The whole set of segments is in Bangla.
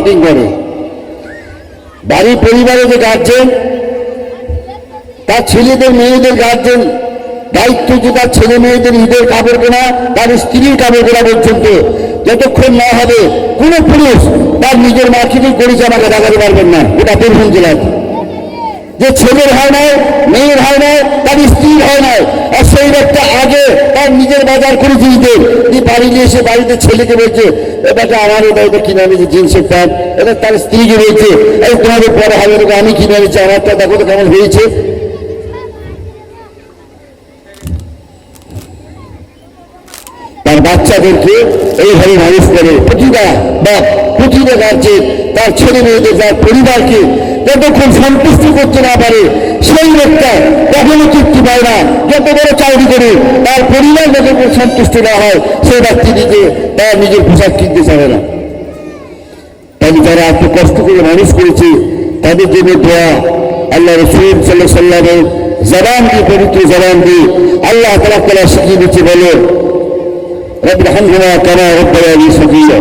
মার্কেটিং করে। বাড়ি পরিবারে যে গার্জেন, তার ছেলেদের মেয়েদের গার্জেন দায়িত্ব যে তার ছেলে মেয়েদের ঈদের কাপড় কেনা, তার স্ত্রীর কাপড় কেনা পর্যন্ত যতক্ষণ না হবে কোনো পুরুষ তার নিজের মার্কেটিং করেছে আমাকে দেখাতে পারবেন না। এটা বীরভূম জেলায় যে ছেলের হয় না, মেয়ের হয় না, তার স্ত্রীর হয় না, আর সেই লোকটা আগে তার নিজের বাজার করেছে ঈদের, বাড়ি নিয়ে এসে বাড়িতে ছেলেকে বলছে এটাকে আমার এটা কিনে আনেছি জিন্সের প্যান্ট, এটা তার স্ত্রীকে বলছে এই তোমাদের পরে হবে আমি কিনে আনেছি আমারটা দেখো তো কেমন হয়েছে। তার বাচ্চাদেরকে এইভাবে মানুষ করে প্রতিটা গার্জেন তার ছেলে মেয়েদের তার পরিবারকে যতক্ষণ সন্তুষ্টি করতে না পারে সেই লোকটা কখনো তৃপ্তি পায় না। যত বড় চাকরি করে তার পরিবার যতক্ষণ সন্তুষ্ট না হয় সেই ব্যক্তিটিকে তার নিজের পোশাক কিনতে চাবে না। তাই যারা এত কষ্ট করে মানুষ করেছে তাদের জন্য দোয়া আল্লাহ রাসূল সাল্লাল্লাহু আলাইহি ওয়াসাল্লামের জবান দিয়ে, পবিত্র জবান দিয়ে আল্লাহ তাআলা শিখিয়ে দিচ্ছে, বলে রব্বির হামহুমা কামা রাব্বায়ানি সগীরা।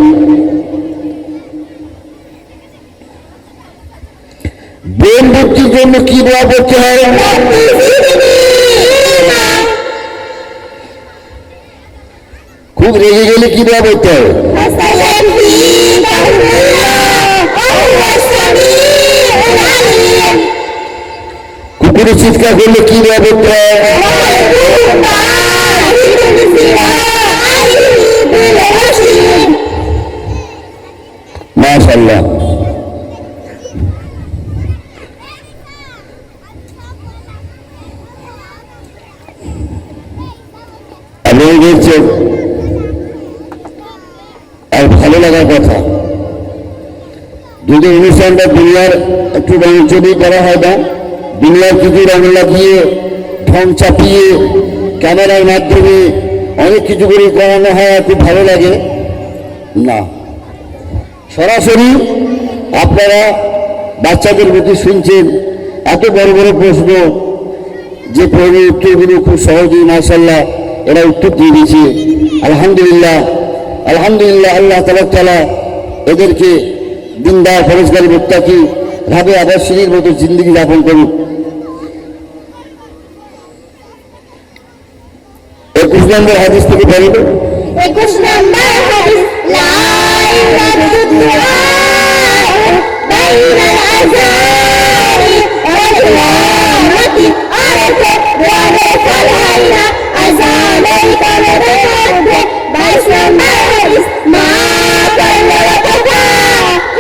বোন বুদ্ধির জন্য কি দোয়া করতে হয়? খুব রেগে গেলে কি দোয়া করতে হবে? কুকুরে চিৎকার করলে কি দোয়া করতে হয়? মাশাআল্লাহ। আপনারা বলছেন আর ভালো লাগার কথা, যদি অনুষ্ঠানটা দুনিয়ার একটু রঙচড়ি করা হয় না, দুনিয়ার কিছু রঙ লাগিয়ে ঢং চাপিয়ে ক্যামেরার মাধ্যমে অনেক কিছু করে করানো হয়, খুব ভালো লাগে না। সরাসরি আপনারা বাচ্চাদের প্রতি শুনছেন এত বড় বড় প্রশ্ন, যে প্রশ্নের উত্তরগুলো খুব সহজেই মাশাআল্লাহ এরা উত্তর দিয়ে দিয়েছে। আলহামদুলিল্লাহ, আলহামদুলিল্লাহ। আল্লাহ তাআলা এদেরকে দিনদার ফরজগারী মুত্তাকি ভাবে আদর্শিনীর মতো জিন্দগি যাপন করুক। 21 নম্বর হাদিস থেকে বলবো। 21 নম্বর হাদিস, লা ইলাহা বাইনাল আযানি ওয়াল ইকামাতি আরাফা ওয়া রাফাল হাইয়া আযানাই কামাতে 22 নম্বর হাদিস, মা কাল্লা ওয়া কাফা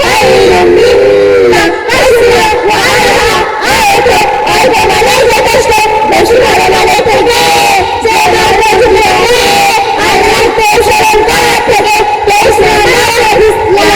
খায়রুম মিম্মা কাসরা ওয়া আলা আরাফা অল্প মানে যথেষ্ট, বেশি ভালো মানে থেকে সে ভালো জুড়ে আল্লাহ তো স্মরণ করার থেকে 23 নম্বর হাদিস, লা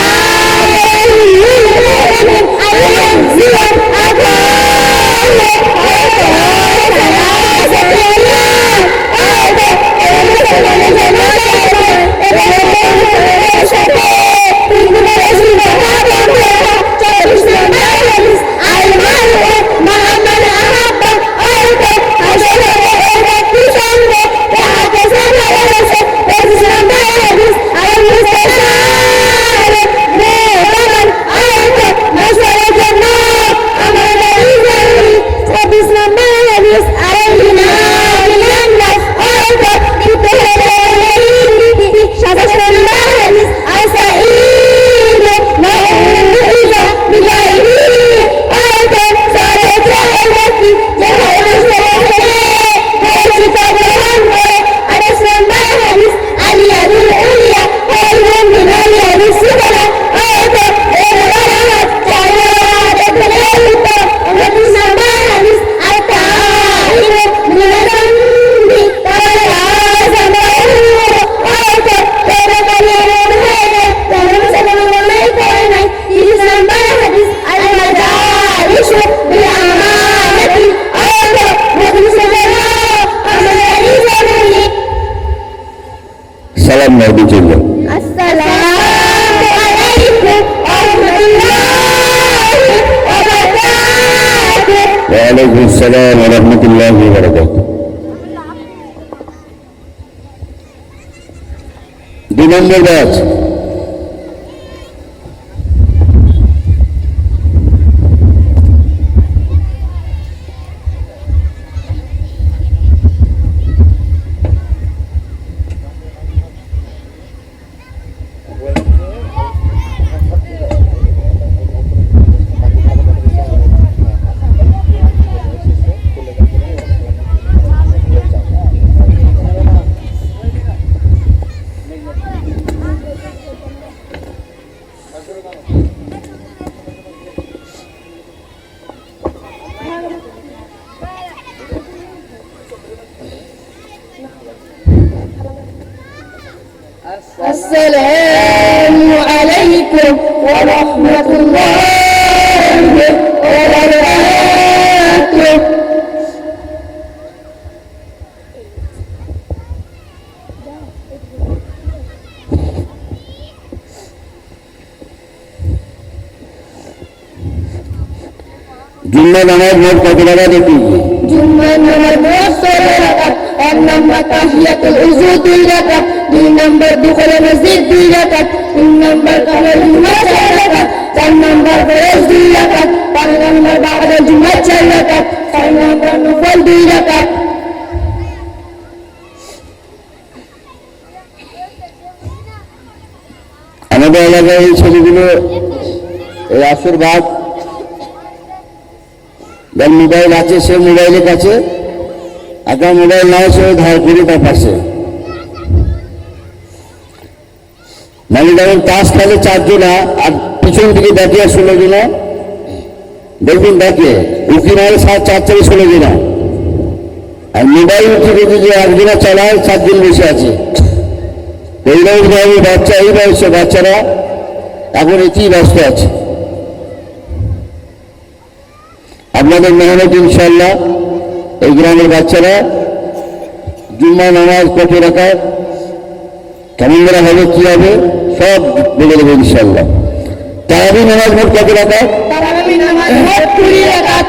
সালাম নবী জন্য। আসসালামু আলাইকুম ওয়া রাহমাতুল্লাহি ওয়া বারাকাতুহু। ওয়া আলাইকুম আসসালাম ওয়া রাহমাতুল্লাহি ওয়া বারাকাতুহু। 2 নম্বর ব্যাচ السلام عليكم ورحمة الله وبركاته. जुम्मा नमाज मोट कत लगा देती है? जुम्मा नमाज मोट 16 রাকাত। 1 নম্বর তাহিয়াতুল উযু 2 রাকাত, 2 নম্বর দুখুল মসজিদ 2 রাকাত, 3 নম্বর কাবুল জুমা 4 রাকাত, 4 নম্বর ফরজ 2 রাকাত, 5 নম্বর বা'দা জুমা 4 রাকাত, 6 নম্বর নফল 2 রাকাত। আমাদের এলাকায় এই ছেলেগুলো এই আসর বাদ যার মোবাইল আছে সে মোবাইলের কাছে, একটা মোবাইল নাই সে ধার করে তার পাশে, মানে যেমন তাস খেলে 4 জনা আর পিছন দিকে দেখে 16 জনা, দেখুন দেখে উকি মারে 4 থেকে 16 জনা, আর মোবাইল থেকে যদি একজনা চালায় 4 জন বসে আছে। এইরকম বাচ্চা এই বয়সে বাচ্চারা এখন এতেই ব্যস্ত আছে। আপনাদের মেহনত ইনশাল্লাহ এই গ্রামের বাচ্চারা জুম্মা নামাজ কত রাখায় কেমন করা হবে কি হবে সব বলে দেবে ইনশাল্লাহ। তারাবি নামাজ মোট কত রাখায়? তারাবি নামাজ মোট 20 রাকাত।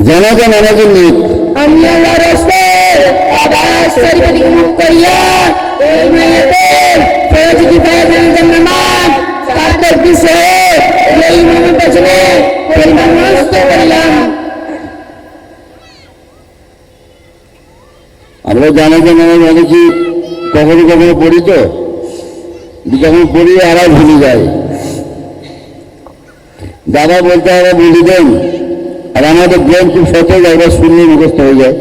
জানাজা নামাজের নিয়ত আমি আল্লাহর রাসূল আবাস শরীফ মুখ করিয়া এই মায়াতের ফরজ কিফায়া নামাজ সাতের বিষয়ে এই ইমামের পেছনে পরিমাণ নষ্ট করলাম। আমরা জানাজা নামাজ অনেকেই কখনো কখনো পড়ি, তো যখন পড়ি আরো ভুলে যায়। দাদা বলতে আরো বলে দেন, আর আমাদের ব্রেন খুব সতেজ, একবার শুনলে মুখস্থ হয়ে যায়,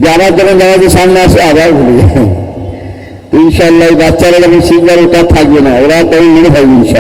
যে আবার যখন জানাজের সামনে আসে আবার ভুলে যায়। ইনশাল্লাহ বাচ্চারা যখন শিখবার ওটা থাকবে না, ওরা তখন মনে থাকবে ইনশাল্লাহ।